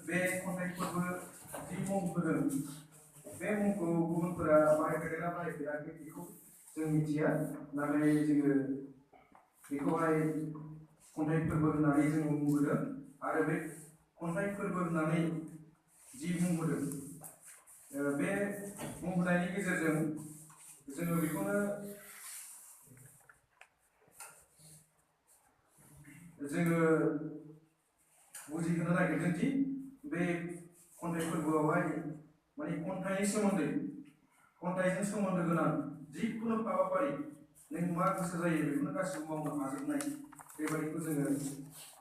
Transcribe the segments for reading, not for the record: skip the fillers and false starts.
बे खन्थाइफोरबो जि मुं होदों बे मुंखौ गुबुनफोरा बाहायफेरदोंना बाहायफेराखै बेखौ जों मिथिया नाथाय जोङो बेखौहाय खन्थाइ फोरबो होननानै जोङो मुं होदों आरो बे खन्थाइ फोरबो होननानै जि मुं होदों बे मुं होनायनि गेजेरजों जोङो बेखौनो जोङो बुजिहोनो नागिरदों दि बे खन्थाइ फोरबोआवहाय माने खन्थाइनि सोमोन्दै खन्थाइजों सोमोन्दो गोनां जिखुनु हाबाफारि नों मा गोसो जायो बेखौनो गासिबो मावनो हाजोबनाय बेबायदिखौ जोङो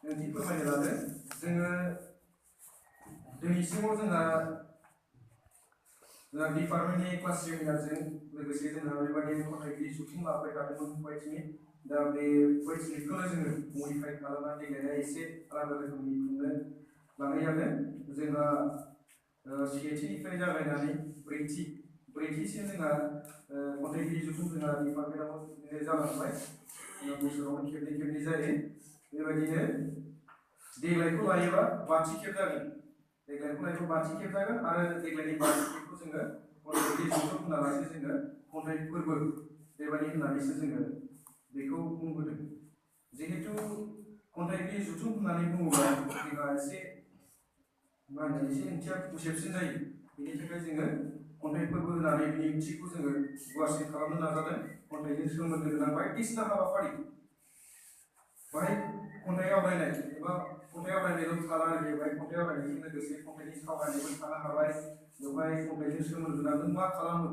ओंथि फोरमायनो लादों। जोङो दिनैसिमाव जोंहा डिपार्टमेन्टनि क्लास सेमिनारजों लोगोसे जोंहा बेबायदि खन्थाइगिरि जथुम लाबाय थादोंमोन फरायथिनि दा बे फरायथिनिखौनो जोङो मडिफाइ खालामनानै देग्लायहाय एसे आलादा रोखोमनि खुंनो लानाय जादों। जोंहा सेथिनिफ्राय जागायनानै ब्रैथिसिम जोंहा खन्थाइगिरि जथुम जोंहा डिपार्टमेन्टआव जालांबाय बोसोरावनो खेबनै खेबनै जायो। बेबायदिनो देग्लायखौ लायोबा 5थि खेब जागोन। देग्लायखौ लायोबा 5थि खेब जागोन आरो देग्लायनि 5थि खेबखौ जोङो खन्थाइगिरि जथुम होनालासे जोङो खन्थाइ फोरबो बेबायदि होननानैसो जोङो बेखौ बुंबोदों। जिहेतु खन्थाइगिरि जथुम होननानै बुङोब्ला जोंहा एसे ओंथिया गुसेबसिन जायो। बेनि थाखाय जोङो खन्थाइ फोरबो होनानै बिनि ओंथिखौ जोङो गुवारसिन खालामनो नाजादों। खन्थाइजों सोमोन्दो गोनां बायदिसिना हाबाफारि बाहाय खन्थाइ आवरायनाय एबा खन्थाइ आवरायनायल' थाला आरो बेवहाय खन्थाइ आवरायनायजों लोगोसे खन्थाइनि सावरायनायबो थानो हाबाय। बेवहाय खन्थाइजों सोमोन्दो गोनां नों मा खालामो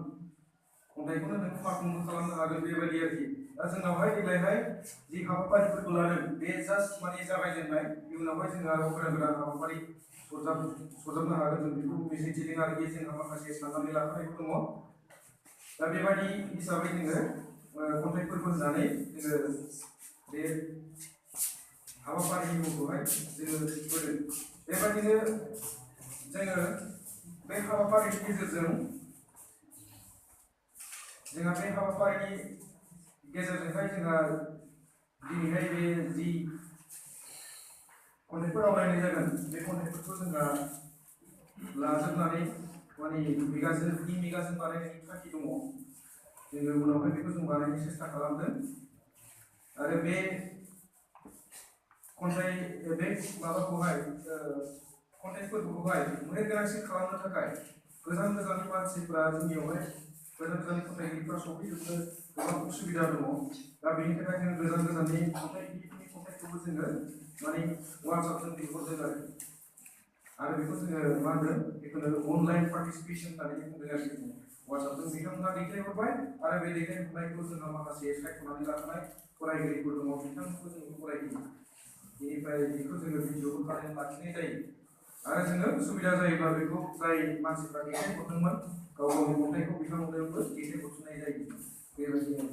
खन्थाइखौनो नों फारफ्रोमबो खालामनो हागोन बेबायदि आरोखि। दा जोंनावहाय देग्लायहाय जि हाबाफारिफोरखौ लादों बे जास्ट माने जागायजेननाय इयुनावहाय जोंहा गोदान गोदान हाबाफारि सरजाबनो हागोन जों बेखौ मिजिंथिदों आरोखि। जोंहा माखासे साननानै लाखानायबो दङ। दा बेबायदि हिसाबै जोङो खन्थाइ फोरबो होननानै जोङो बे हाबाफारिनि मुंखौहाय जोङो होदों। बेबायदिनो जोङो बे हाबाफारिनि गेजेरजों गेजेरजोंहाय जोंहा दिनैहाय बे जि खन्थाइफोर आवरायनाय जागोन बे खन्थाइफोरखौ जोंहा लाजोबनानै माने मेगाजिन बानायनायनि थांखि दङ। जोङो उनावहाय बेखौ जों बानायनो सेस्था खालामदों आरो बे खन्थाइ फोरबोखौहाय गोनांसिन खालामनो थाखाय गोजान गोजाननि मानसिफ्रा जोंनियावहाय गोजान गोजाननि खन्थाइगिरिफ्रा सफैजोबनो गोबां उसुबिदा दङ। दा बेनि थाखाय जोङो गोजान गोजाननि खन्थाइगिरिफोरनि खन्थाइखौबो जोङो माने वाट्सएपजों बिहरदों आरो बेखौ जोङो मा होनदों बेखौनो अनलाइन पार्टिसिपेसन होननानै बुंदों आरो जोङो वाट्सएपजों बिथांमोना दैथायहरबाय आरो बे दैथायहरनायखौ जोंहा माखासे सायख'नानै लाखानाय फरायगिरिफोर दङ बिथांमोनखौ जोङो फरायहोयो। बेनिफ्राय बेखौ जोङो भिडिअबो खालामनानै लाखिनाय जायो आरो जोङो सुबिदा जायोब्ला बेखौ जाय मानसिफ्रा दैथायहरदोंमोन गाव गावनि खन्थाइखौ बिथांमोननोबो दैथायहरफिननाय जायो बेबायदि आरो।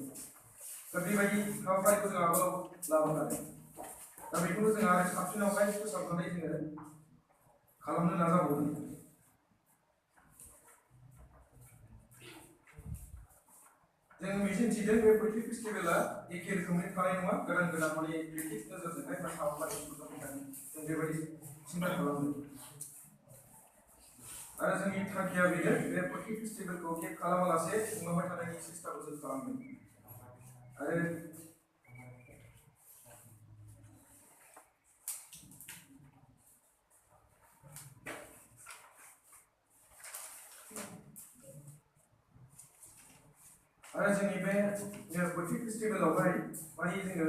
दा बेबायदि हाबाफारिखौ जों आगोलाव लाबोखादों। दा बेखौनो जों आरो साबसिनावहाय फोसाबनानै जोङो खालामनो नाजाबावदों। जों मिजिंथिदों बे पोएट्रि फेस्टिभेला एखे रोखोमनि थानाय नङा। गोदान गोदान माने क्रिएटिभ नोजोरजोंहाय हाबाफारिफोरखौ जों बेबायदि सिन्था खालामदों आरो जोंनि थांखिया बेनो बे पोएट्रि फेस्टिभेलखौ केप खालामालासे खुंलांबाय थानायनि सेस्टाखौ जों खालामदों आरो जोंनि बे पोएट्रि फेस्टिभेलावहाय माने जोङो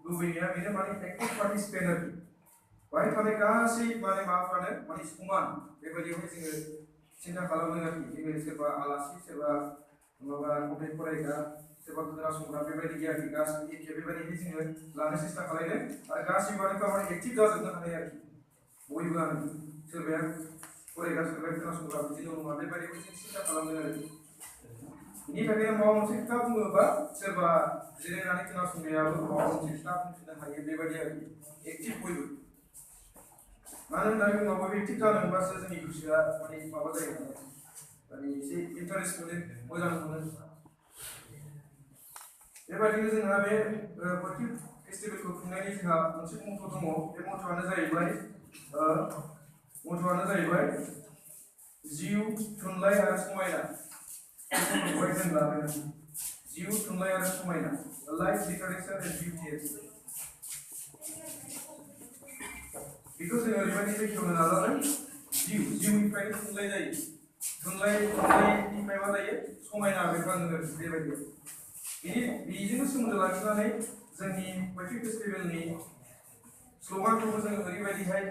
लुबैनाया बेनो माने एक्टिभ पार्टिसिपेट आरोखि। बाहाय थानाय गासै माने माबाफ्रानो माने समान बेबायदियावहाय जोङो सिन्था खालामदों आरोखि। जोङो सोरबा आलासि सोरबा माबा खन्थाइ फरायग्रा सोरबा खोनासंग्रा बेबायदि गैयाखि गासिबो एखे बेबायदिहाय जोङो लानो सेस्था खालायदों आरो गासिबो माने एक्टिभ जाजोबनो हानाय आरोखि। बयबो आरोखि सोरबाया फरायग्रा सोरबाया खोनासंग्रा बिदिल' नङा बेबायदिखौ जों सिन्था खालामदों आरोखि। बेनि थाखाय माबा मोनसे खोथा बुङोबा सोरबा जिरायनानै खोनासंनायाबो माबा मोनसे खोथा बुंफिननो हायो बेबायदि आरोखि एक्टिभ बयबो। मानो होननानै बुङोबा बयबो एक्टिभ जानो मोनबासो जोंनि गोसोआ माने माबा जायो नालाय माने एसे इन्टारेस्ट मोनो मोजां मोनो। बेबायदिनो जोंहा बे पोएट्रि फेस्टिभेलखौ खुंनायनि जोंहा मोनसे मन्त्र दङ। बे मन्त्रआनो जाहैबाय मथ'आनो जाहैबाय जिउ थुनलाइ आरो समायना बेखौहाय जों लादों जिउ थुनलाइ आरो समायना लाइफ लिटारेचार एन्ड बिउटि बेखौ जोङो ओरैबायदि बेखेवनो नाजादों जिउनिफ्राय थुनलाइ जायो थुनलाइनिफ्राय मा जायो समायना बेरखाङो बेबायदि बेजोंनो सोमोन्दो लाखिनानै जोंनि पोएट्री फेस्टिभेलनि स्ल'गानखौबो जोङो ओरैबायदिहाय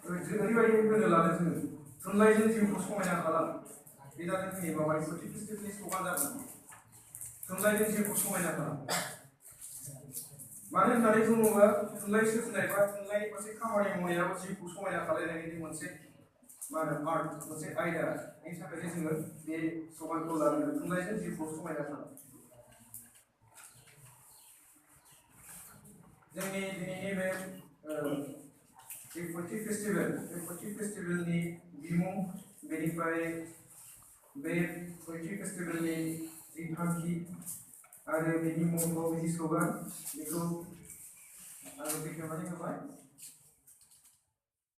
होनो लादों जोङो थुनलाइजों जिउखौ समायना खालाम बे जादों जोंनि माबानि पोएट्री फेस्टिभेलनि स्ल'गान जागोन थुनलाइजों जिउखौ समायना खालाम मानो होननानै बुङोब्ला थुनलाइ सोरजिनाय बा थुनलाइनि मोनसे खामानि मावनायाव जिउखौ समायना खालामनायनि मोनसे मा होनो आर्ट मोनसे आयदा बेनि थाखायनो जोङो बे स्ल'गानखौ लादों थुनलाइजों जिउखौ समायना खालाम जोंनि दिनैनि बे पोएट्री फेस्टिभेलनि बिमुं बेनिफ्राय बे पोएट्री फेस्टिभेलनि जि थांखि आरो बेनि मथ' बेनि स्ल'गान बेखौ आङो बेखेवनानै होबाय